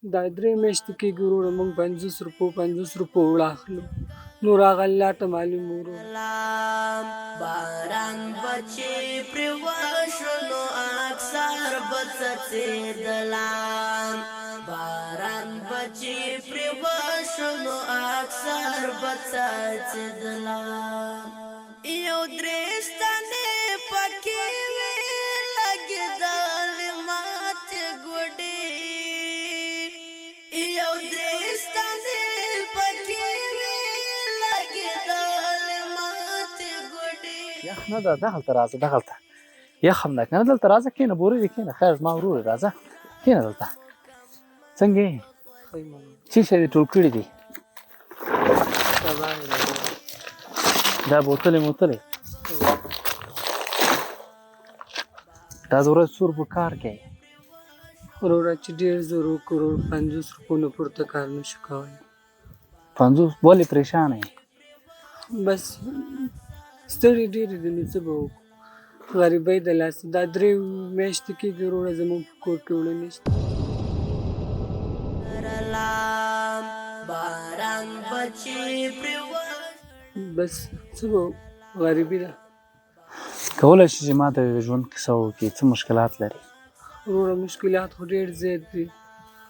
دا 3 میاشتې کېږي وروره موږ 50 روپو اوړه اخلو. نور هغه الله ته معلوم وروره. باران بچې پرې وشو نو اکثر به څڅېدله باران بچې پرې وشو نو اکثر به څڅېدله یو درې ستنې پکې وې لګېدلې ماتې ګوډې یو درې ستنې پکې وې لګېدلې ماتې ګوډې یخ نه ده دغلته راځه دغلته یخ هم ده که نه دلته راځه کښېنه بورې دې کښېنه خیر زما ورور یې راځه کښېنه دلته څنګه یې څه شی دې ټول کړي دي دا بوتلې موتلې دا د ورځې څو روپو کار کوي وروره چې ډېر زور وکړو 50 روپو نه پورته کار نشو کولی 50 ولې پریشانه یې بس ستړي ډېرې دي نو څه به وکړو غریبۍ د لاسه دا 3 میاشتې کېږي وروره زموږ په کور کې اوړه نشته باران بچې پرې بس څه به غریبي ده کولی شي چې ما ته د ژوند کیسه وکړي څه مشکلات لري وروره مشکلات خو ډېر زیات دي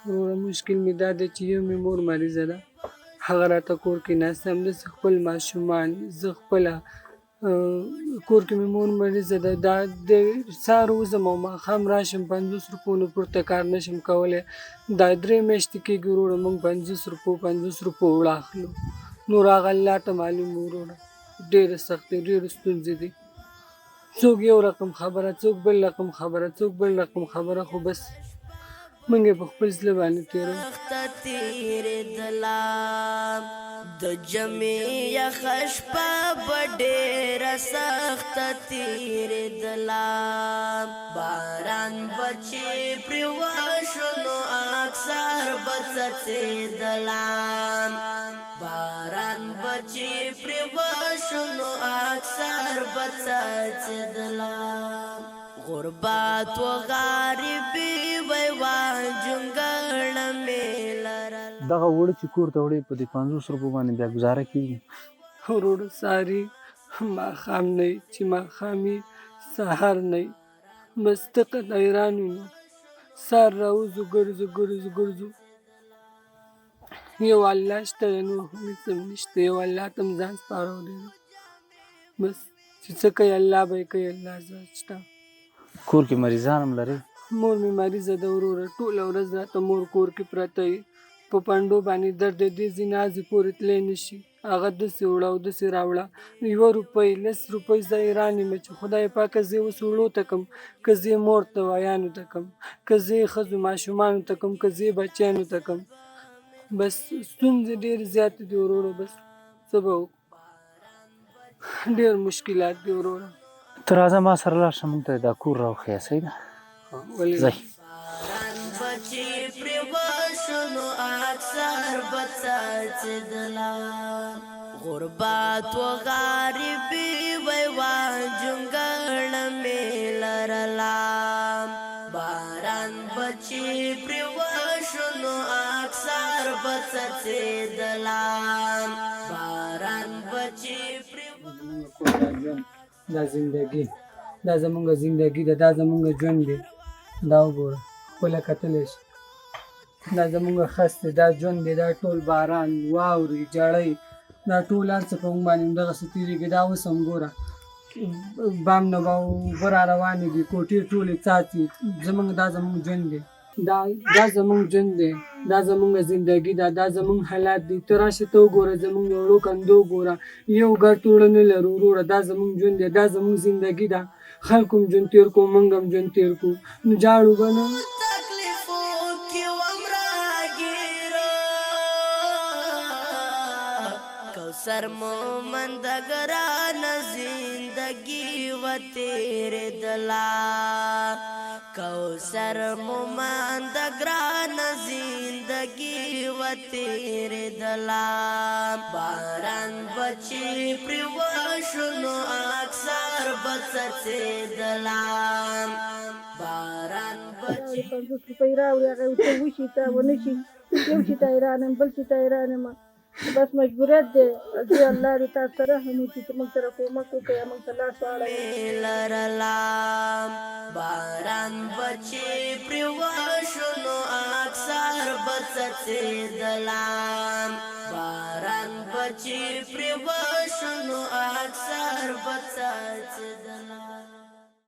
وروره مشکل مې دا دی چې یو مې مور مریضه ده هغه راته کور کې ناسته همداسې خپل ماشومان زه خپله کور کې مې مور مریضه ده دا د سهار وځم او ماښام راشم 50 روپو نه پورته کار نشم کولی دا 3 میاشتې کېږي وروره موږ 50 روپو اوړه اخلو نور هغه الله ته معلوم وروره ډېرې سختۍ ډېرې ستونزې دي څوک یو رقم خبره څوک بل رقم خبره څوک بل رقم خبره خو بس موږ یې په خپل زړه باندې تېروو د جمعې یخه شپه به ډېره سخته تېرېدله باران به چې پرې وشو نو اکثر به څڅېدله باران به چې پرې وشو نو اکثر به څڅېدله غربت و غریبي وی وا جونګړه مې لرله دغه اوړه چې کور ته وړې په دې 50 روپو باندې بیا ګزاره کېږي وروره ساري ماښام نه وي چې ماښام وي سهار نه وي بس دقت حیران یو نو سهار راوځو ګرځو یو الله شته دی نور خو هېڅ هم نشته یو الله ته هم ځان سپارلی دی بس چې څه کوي الله به یې کوي الله ذات شته کور کې مریضان هم لري مور مې مریضه ده وروره ټوله ورځ راته مور کور کې پرته وي په پنډو باندې درد دی دې ځینازې پورې تللی نه شي هغه داسې وړه او داسې راوړه 1 روپۍ 10 روپۍ زه حیران یم چې خدای پاکه زه یې اوس وړو ته کړم که زه یې مور ته ویانو ته کړم که زه یې ښځو ماشومانو ته کړم که زه یې بچیانو ته کړم بس ستونزې ډېرې زیاتې دي وروره بس څه به وکړو ډېر مشکلات دي وروره ته راځه ما سره لاړ شه موږ ته دا کور راوښیه صحیح ده ځئ باران بچې پرې وشو نو اکثر به څڅېدله غربت و غریبي وی وا جونګړه مې لرله باران بچې پرې وشو نو اکثر به څڅېدله باران بچې پرې دا زندگی دا زمونږ زندگی ده دا زمونږ ژوند دی دا وګوره خپله کتلی شي دا زمونږ خس دی دا ژوند دی دا ټول باران واورې جړۍ دا ټول هر څه په موږ باندې همدغسې تېرېږي دا اوس هم ګوره بام نه به اوبه را روانې دي کوټې ټولې څاڅي دا زمونږ ژوند دی دا زمونږ ژوند دی دا زمونږ زندگی ده دا زمونږ حالات دي ته راشې ته وګوره زمونږ وړو کندو وګوره یو ګډ اوړه نه لرو وروره دا زمونږ ژوند دی دا زمونږ زندگی ده خلکو هم ژوند تېر کړو موږ هم ژوند تېر کړو نو جاړو به نه تکلیفو کې وم راګیره کوثر مومند ګرانه زندگی و تېرېدله کوثر مومند ګرانه زندگی و تیر دلام باران بچی پریوشنو اکثر بچچی دلام باران بچی 50 روپۍ راوړي هغه ورته وشي ته ونه شي یو شي ته حیرانم بل شي ته حیرانم بس مجبوریت دی چې الله دې تاسو ته رحم وکړي چې موږ سره کومک وکړي موږ ته لاس واړوي لرلام باران بچی پریوشنو اکثر بچچی دلام باران بچی پریوشنو اکثر بچچی دلام